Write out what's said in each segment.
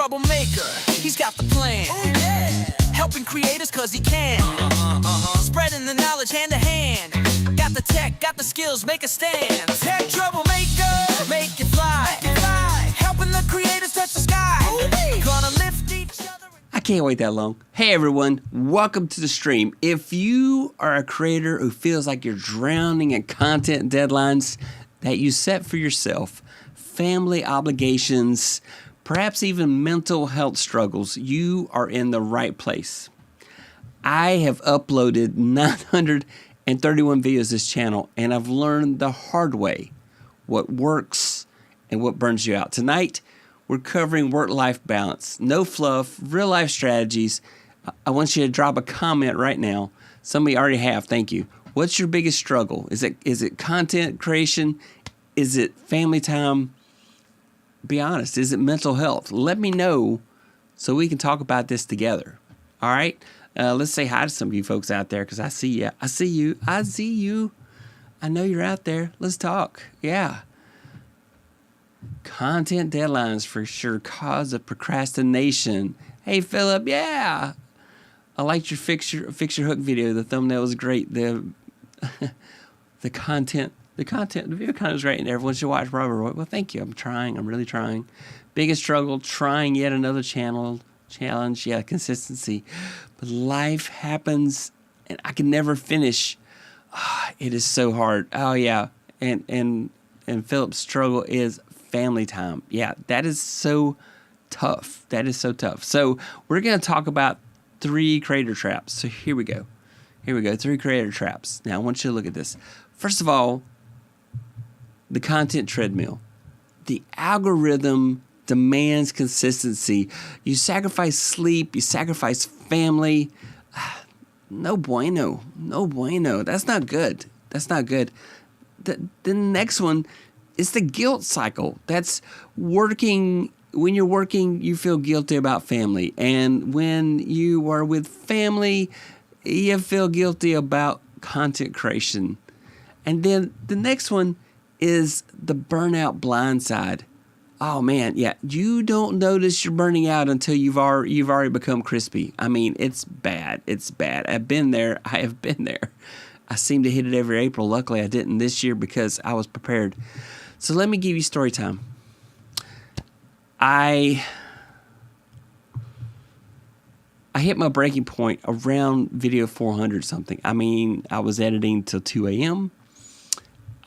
troublemaker, he's got the plan. Oh, yeah. Helping creators cause he can. Spreading the knowledge hand to hand. Got the tech, got the skills, make a stand. Tech troublemaker, make it fly. Helping the creators touch the sky. Gonna lift each other. I can't wait that long. Hey everyone, welcome to the stream. If you are a creator who feels like you're drowning in content deadlines that you set for yourself, family obligations, perhaps even mental health struggles, you are in the right place. I have uploaded 931 videos to this channel, and I've learned the hard way what works and what burns you out. Tonight, we're covering work-life balance. No fluff, real-life strategies. I want you to drop a comment right now. Some of you already have, thank you. What's your biggest struggle? Is it content creation? Is it family time? Be honest, is it mental health? Let me know so we can talk about this together. All right? Let's say hi to some of you folks out there because I see you. I see you. I see you. I know you're out there. Let's talk. Yeah. Content deadlines for sure cause of procrastination. Hey, Philip. Yeah. I liked your fix your hook video. The thumbnail was great. The content. The video content is great, and everyone should watch Robert. Well, thank you. I'm really trying. Biggest struggle, trying yet another challenge. Yeah, consistency. But life happens, and I can never finish. It is so hard. Oh, yeah. And Philip's struggle is family time. Yeah, that is so tough. That is so tough. So we're going to talk about 3 creator traps. So here we go. 3 creator traps. Now, I want you to look at this. First of all, the content treadmill. The algorithm demands consistency. You sacrifice sleep. You sacrifice family. No bueno. No bueno. That's not good. That's not good. The next one is the guilt cycle. That's working. When you're working, you feel guilty about family. And when you are with family, you feel guilty about content creation. And then the next one is the burnout blind side. Oh man, yeah, you don't notice you're burning out until you've already become crispy. I mean, it's bad. It's bad. I've been there. I have been there. I seem to hit it every April. Luckily, I didn't this year because I was prepared. So let me give you story time. I hit my breaking point around video 400 something. I mean, I was editing till 2 a.m.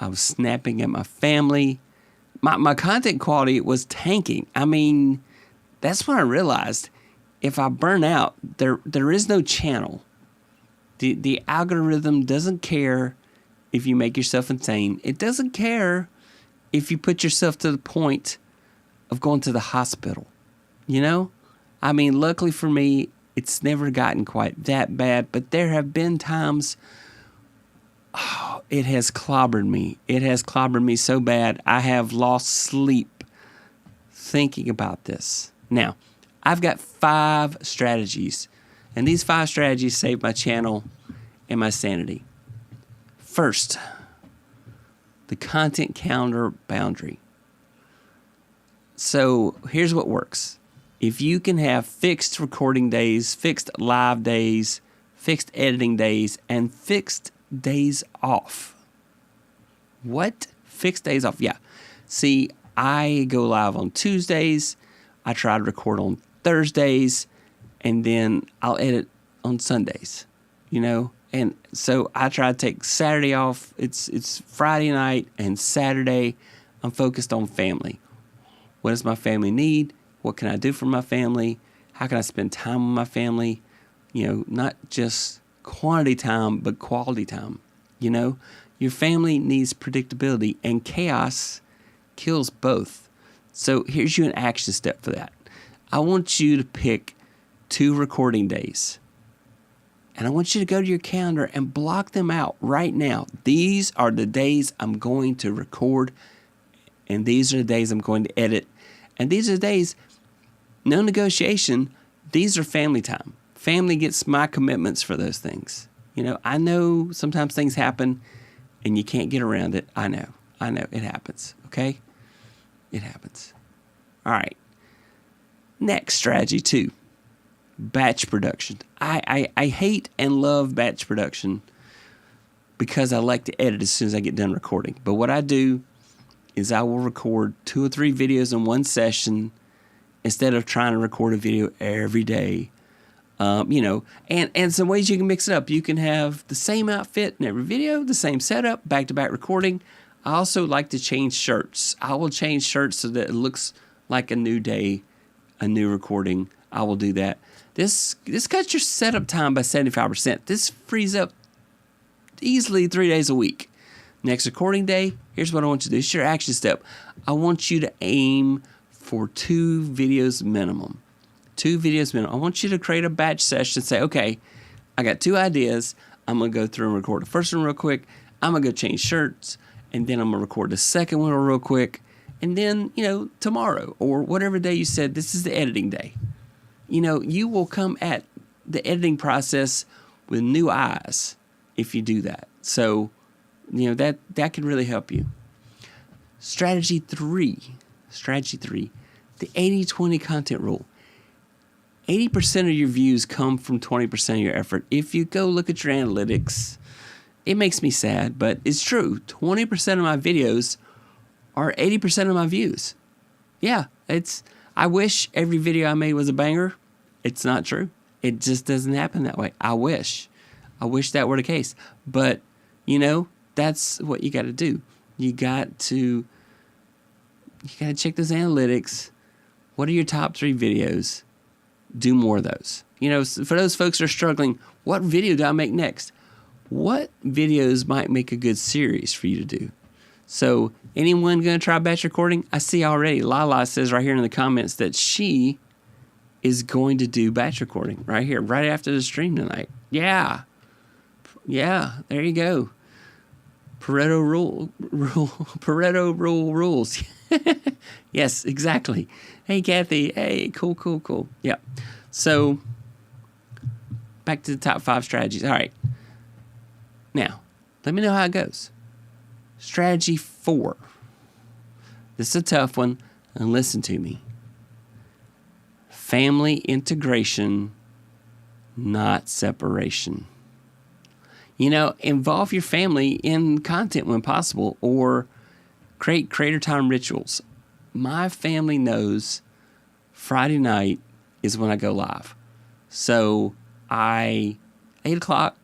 I was snapping at my family. My content quality was tanking. I mean, that's when I realized if I burn out, there is no channel. The algorithm doesn't care if you make yourself insane. It doesn't care if you put yourself to the point of going to the hospital. You know? I mean, luckily for me, it's never gotten quite that bad, but there have been times it has clobbered me. It has clobbered me so bad. I have lost sleep thinking about this. Now, I've got 5 strategies, and these 5 strategies save my channel and my sanity. First, the content calendar boundary. So here's what works. If you can have fixed recording days, fixed live days, fixed editing days, and fixed days off. What? Fixed days off? Yeah. See, I go live on Tuesdays. I try to record on Thursdays, and then I'll edit on Sundays. You know, and so I try to take Saturday off. It's Friday night and Saturday. I'm focused on family. What does my family need? What can I do for my family? How can I spend time with my family? You know, not just quantity time, but quality time. You know, your family needs predictability, and chaos kills both. So here's you an action step for that. I want you to pick 2 recording days, and I want you to go to your calendar and block them out right now. These are the days I'm going to record, and these are the days I'm going to edit, and these are the days, no negotiation, these are family time. Family gets my commitments for those things. You know, I know sometimes things happen and you can't get around it. I know. It happens. Okay? It happens. All right. Next, strategy 2, batch production. I hate and love batch production because I like to edit as soon as I get done recording. But what I do is I will record 2 or 3 videos in one session instead of trying to record a video every day. And some ways you can mix it up. You can have the same outfit in every video, the same setup, back-to-back recording. I also like to change shirts. I will change shirts so that it looks like a new day, a new recording. I will do that. This cuts your setup time by 75%. This frees up easily 3 days a week. Next recording day, here's what I want you to do. It's your action step. I want you to aim for 2 videos minimum. 2 videos minimum. I want you to create a batch session and say, okay, I got 2 ideas. I'm going to go through and record the first one real quick. I'm going to go change shirts. And then I'm going to record the second one real quick. And then, tomorrow or whatever day you said, this is the editing day. You will come at the editing process with new eyes if you do that. So, that can really help you. Strategy 3, the 80-20 content rule. 80% of your views come from 20% of your effort. If you go look at your analytics, it makes me sad, but it's true. 20% of my videos are 80% of my views. Yeah, I wish every video I made was a banger. It's not true. It just doesn't happen that way. I wish that were the case. But, that's what you got to do. You got to check those analytics. What are your top 3 videos? Do more of those. For those folks who are struggling, what video do I make next? What videos might make a good series for you to do? So, anyone going to try batch recording? I see already. Lala says right here in the comments that she is going to do batch recording right here, right after the stream tonight. Yeah, there you go. Pareto rule rules. Yes, exactly. Hey, Kathy. Hey, cool. Yeah. So, back to the top 5 strategies. All right. Now, let me know how it goes. Strategy 4. This is a tough one, and listen to me. Family integration, not separation. Involve your family in content when possible, or create creator time rituals. My family knows Friday night is when I go live. So 8 o'clock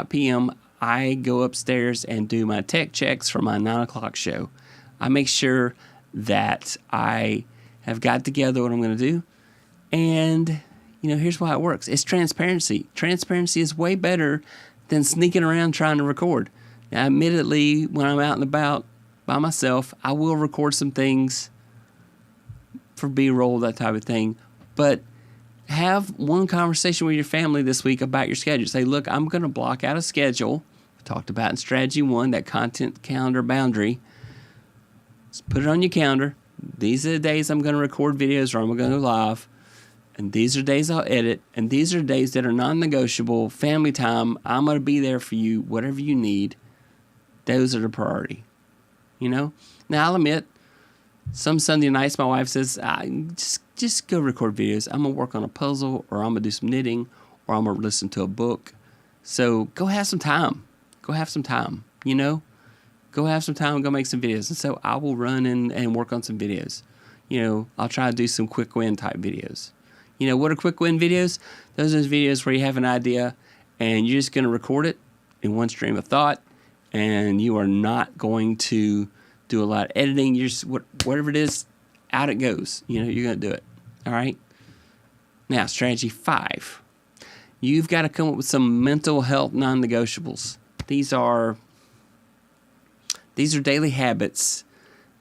p.m., I go upstairs and do my tech checks for my 9 o'clock show. I make sure that I have got together what I'm going to do. And, here's why it works. It's transparency. Transparency is way better than sneaking around trying to record. Now, admittedly, when I'm out and about by myself, I will record some things for B-roll, that type of thing. But have one conversation with your family this week about your schedule. Say, look, I'm going to block out a schedule. I talked about in strategy 1, that content calendar boundary. Just put it on your calendar. These are the days I'm going to record videos or I'm going to go live. And these are days I'll edit. And these are days that are non-negotiable. Family time. I'm going to be there for you. Whatever you need. Those are the priority. Now, I'll admit, some Sunday nights my wife says, just go record videos. I'm going to work on a puzzle, or I'm going to do some knitting, or I'm going to listen to a book. So go have some time. Go have some time, Go have some time and go make some videos. And so I will run and work on some videos. I'll try to do some quick win type videos. What are quick win videos? Those are those videos where you have an idea and you're just going to record it in one stream of thought, and you are not going to do a lot of editing. You're just, whatever it is, out it goes. You're going to do it. All right? Now, strategy 5. You've got to come up with some mental health non-negotiables. These are daily habits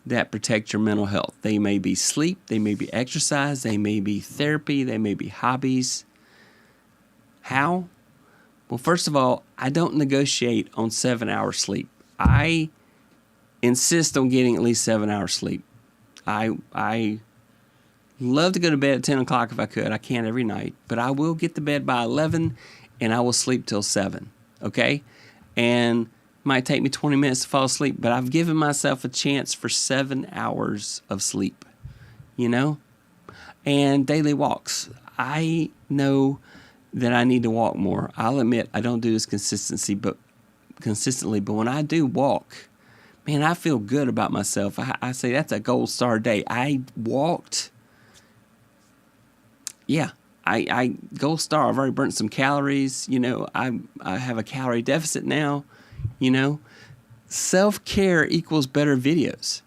that protect your mental health. They may be sleep, they may be exercise, they may be therapy, they may be hobbies. How? Well, first of all, I don't negotiate on 7 hours sleep. I insist on getting at least 7 hours sleep. I love to go to bed at 10 o'clock if I could. I can't every night, but I will get to bed by 11 and I will sleep till 7, okay? And might take me 20 minutes to fall asleep, but I've given myself a chance for 7 hours of sleep, and daily walks. I know that I need to walk more. I'll admit I don't do this consistently, but when I do walk, man, I feel good about myself. I say that's a gold star day. I walked. Yeah, I gold star. I've already burnt some calories. I have a calorie deficit now. Self-care equals better videos.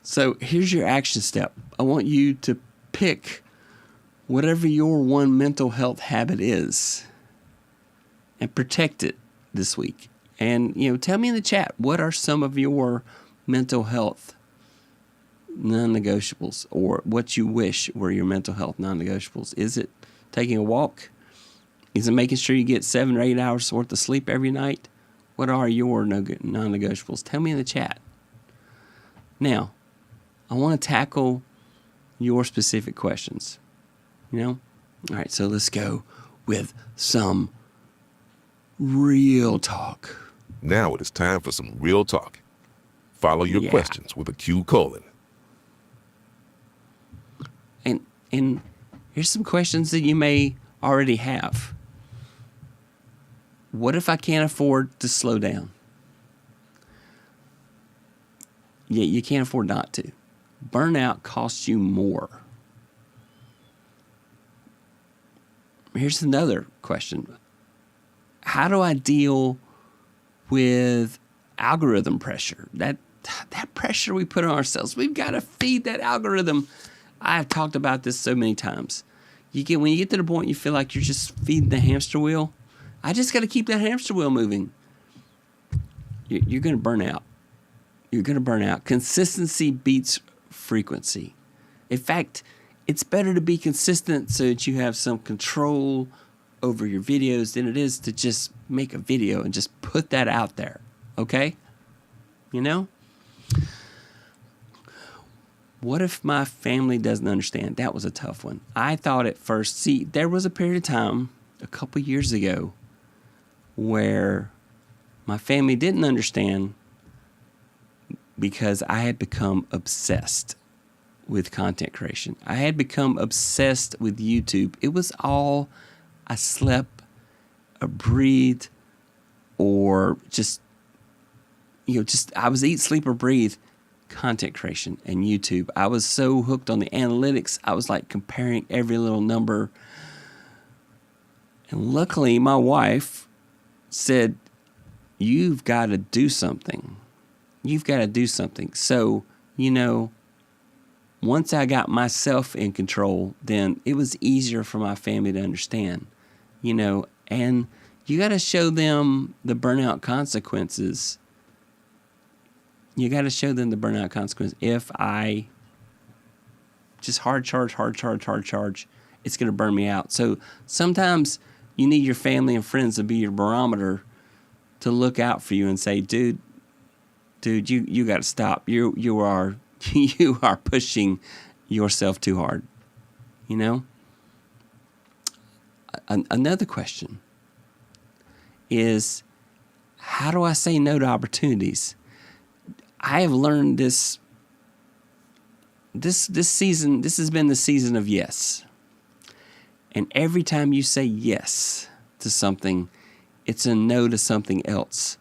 So here's your action step. I want you to pick whatever your one mental health habit is and protect it this week. And, tell me in the chat, what are some of your mental health non-negotiables, or what you wish were your mental health non-negotiables? Is it taking a walk? Is it making sure you get 7 or 8 hours worth of sleep every night? What are your non-negotiables? Tell me in the chat. Now, I want to tackle your specific questions. All right, so let's go with some real talk. Now it is time for some real talk. Follow your questions with a Q colon. And here's some questions that you may already have. What if I can't afford to slow down? Yeah, you can't afford not to. Burnout costs you more. Here's another question. How do I deal with algorithm pressure? That pressure we put on ourselves. We've got to feed that algorithm. I've talked about this so many times. When you get to the point you feel like you're just feeding the hamster wheel, I just got to keep that hamster wheel moving. You're going to burn out. You're going to burn out. Consistency beats frequency. In fact, it's better to be consistent so that you have some control over your videos than it is to just make a video and just put that out there. Okay? What if my family doesn't understand? That was a tough one. I thought at first, there was a period of time a couple years ago where my family didn't understand because I had become obsessed with content creation. I had become obsessed with YouTube. It was all I slept, or breathed, or I was eat, sleep, or breathe content creation and YouTube. I was so hooked on the analytics. I was like comparing every little number. And luckily, my wife said, you've got to do something. You've got to do something. So, once I got myself in control, then it was easier for my family to understand, and you got to show them the burnout consequences. You got to show them the burnout consequences. If I just hard charge, it's going to burn me out. So sometimes you need your family and friends to be your barometer to look out for you and say, dude, you got to stop. You are pushing yourself too hard. Another question is, how do I say no to opportunities? I have learned this season. This has been the season of yes. And every time you say yes to something, it's a no to something else.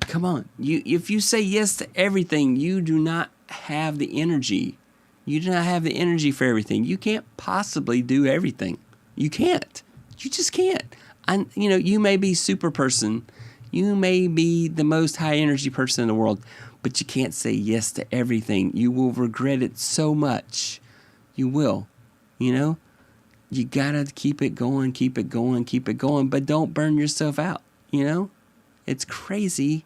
Come on. If you say yes to everything, you do not have the energy. You do not have the energy for everything. You can't possibly do everything. You can't. You just can't. You may be super person. You may be the most high energy person in the world, but you can't say yes to everything. You will regret it so much. You will. You gotta keep it going, but don't burn yourself out. It's crazy.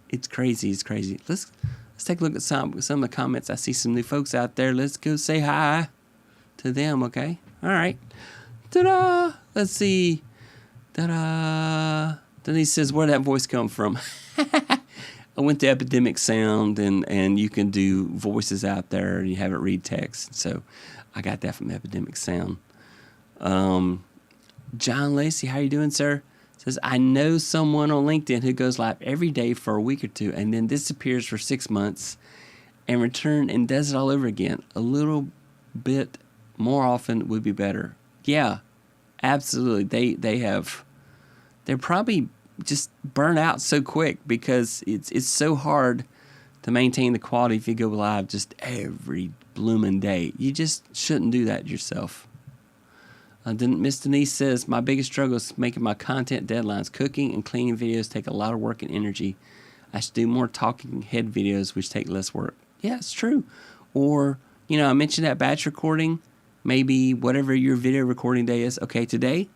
It's crazy. Let's take a look at some of the comments. I see some new folks out there. Let's go say hi to them, okay? All right. Ta-da! Let's see. Ta-da! Denise says, where'd that voice come from? I went to Epidemic Sound, and you can do voices out there, and you have it read text. So I got that from Epidemic Sound. John Lacey, how you doing, sir? Says, I know someone on LinkedIn who goes live every day for a week or two and then disappears for 6 months and return and does it all over again. A little bit more often would be better. Yeah, absolutely. They're probably just burn out so quick because it's so hard to maintain the quality if you go live just every blooming day. You just shouldn't do that yourself. Then Miss Denise says, my biggest struggle is making my content deadlines. Cooking and cleaning videos take a lot of work and energy. I should do more talking head videos, which take less work. Yeah, it's true. Or, I mentioned that batch recording. Maybe whatever your video recording day is. Okay, today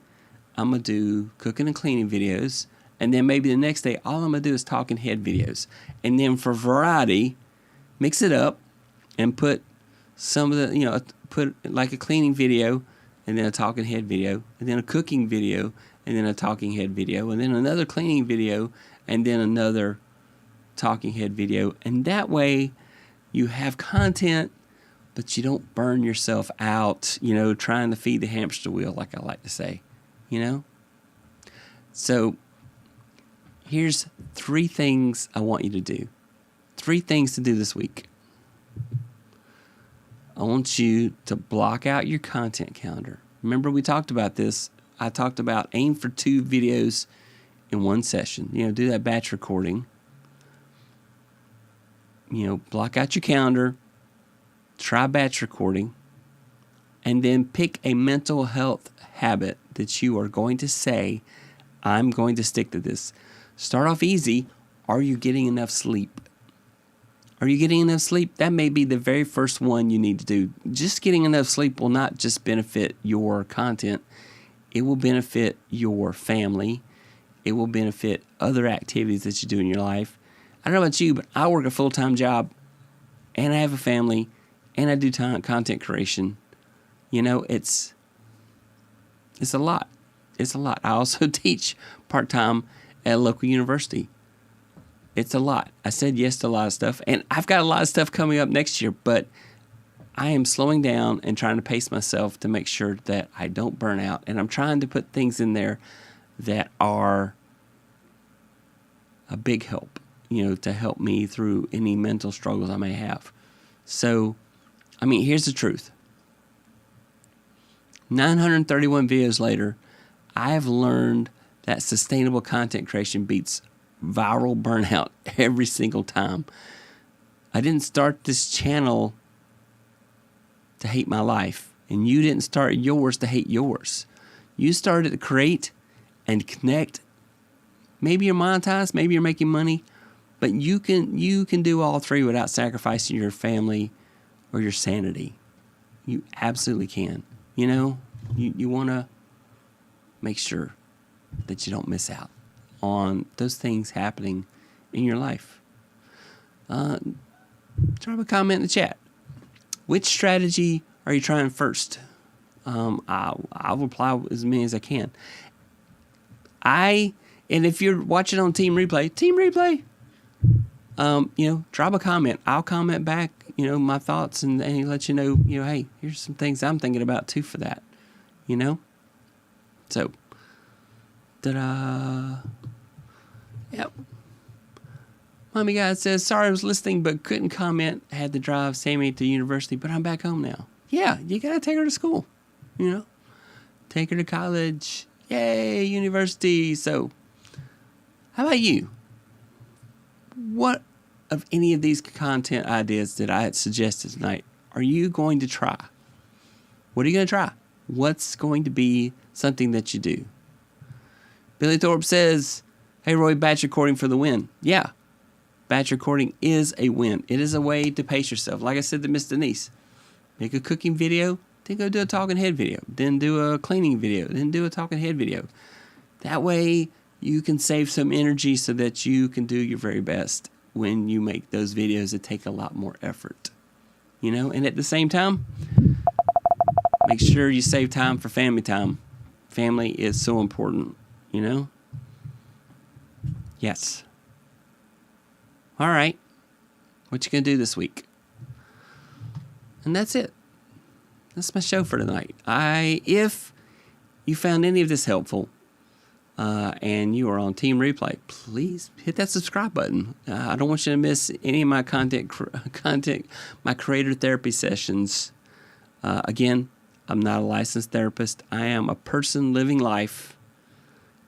I'm going to do cooking and cleaning videos. And then maybe the next day, all I'm going to do is talking head videos. And then for variety, mix it up and put some of the, put like a cleaning video and then a talking head video and then a cooking video and then a talking head video and then another cleaning video and then another talking head video. And that way you have content, but you don't burn yourself out, trying to feed the hamster wheel, like I like to say, So here's 3 things I want you to do. 3 things to do this week. I want you to block out your content calendar. Remember we talked about this. I talked about aim for 2 videos in one session. Do that batch recording. Block out your calendar. Try batch recording. And then pick a mental health habit that you are going to say, I'm going to stick to this. Start off easy. Are you getting enough sleep? Are you getting enough sleep? That may be the very first one you need to do. Just getting enough sleep will not just benefit your content. It will benefit your family. It will benefit other activities that you do in your life. I don't know about you, but I work a full-time job, and I have a family, and I do content creation. It's a lot. It's a lot. I also teach part-time at a local university. It's a lot. I said yes to a lot of stuff, and I've got a lot of stuff coming up next year, but I am slowing down and trying to pace myself to make sure that I don't burn out, and I'm trying to put things in there that are a big help, to help me through any mental struggles I may have. So, here's the truth. 931 videos later, I have learned that sustainable content creation beats viral burnout every single time. I didn't start this channel to hate my life, and you didn't start yours to hate yours. You started to create and connect. Maybe you're monetized, maybe you're making money, but you can do all 3 without sacrificing your family or your sanity. You absolutely can. You want to make sure that you don't miss out on those things happening in your life. Drop a comment in the chat. Which strategy are you trying first? I'll reply as many as I can. And if you're watching on Team Replay, drop a comment. I'll comment back, my thoughts and let you know, hey, here's some things I'm thinking about too for that, So, ta-da. Yep. Mommy God says, sorry I was listening but couldn't comment. Had to drive Sammy to university, but I'm back home now. Yeah, you got to take her to school, Take her to college. Yay, university. So, how about you? What of any of these content ideas that I had suggested tonight are you going to try? What are you going to try? What's going to be something that you do? Billy Thorpe says, hey, Roy, batch recording for the win. Yeah, batch recording is a win. It is a way to pace yourself. Like I said to Miss Denise, make a cooking video, then go do a talking head video, then do a cleaning video, then do a talking head video. That way you can save some energy so that you can do your very best when you make those videos that take a lot more effort. And at the same time, make sure you save time for family time. Family is so important, Yes. All right. What you going to do this week? And that's it. That's my show for tonight. If you found any of this helpful, and you are on Team Replay, please hit that subscribe button. I don't want you to miss any of my content, my creator therapy sessions. Again, I'm not a licensed therapist. I am a person living life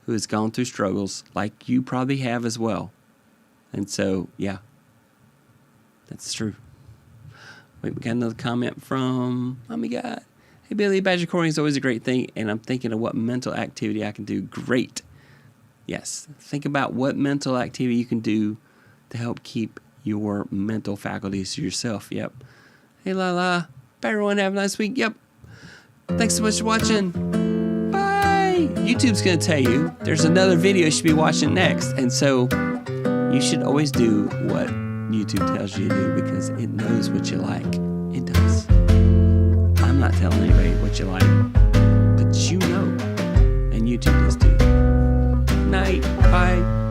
who has gone through struggles like you probably have as well. And so, yeah, that's true. Wait, we got another comment from, oh my God. Hey, Billy, badge recording is always a great thing, and I'm thinking of what mental activity I can do. Great. Yes, think about what mental activity you can do to help keep your mental faculties to yourself. Yep. Hey, Lala. Bye, everyone. Have a nice week. Yep. Thanks so much for watching. Bye. YouTube's going to tell you there's another video you should be watching next. And so you should always do what YouTube tells you to do because it knows what you like. It does. I'm not telling anybody what you like, but you know. And YouTube does too. Night. Bye.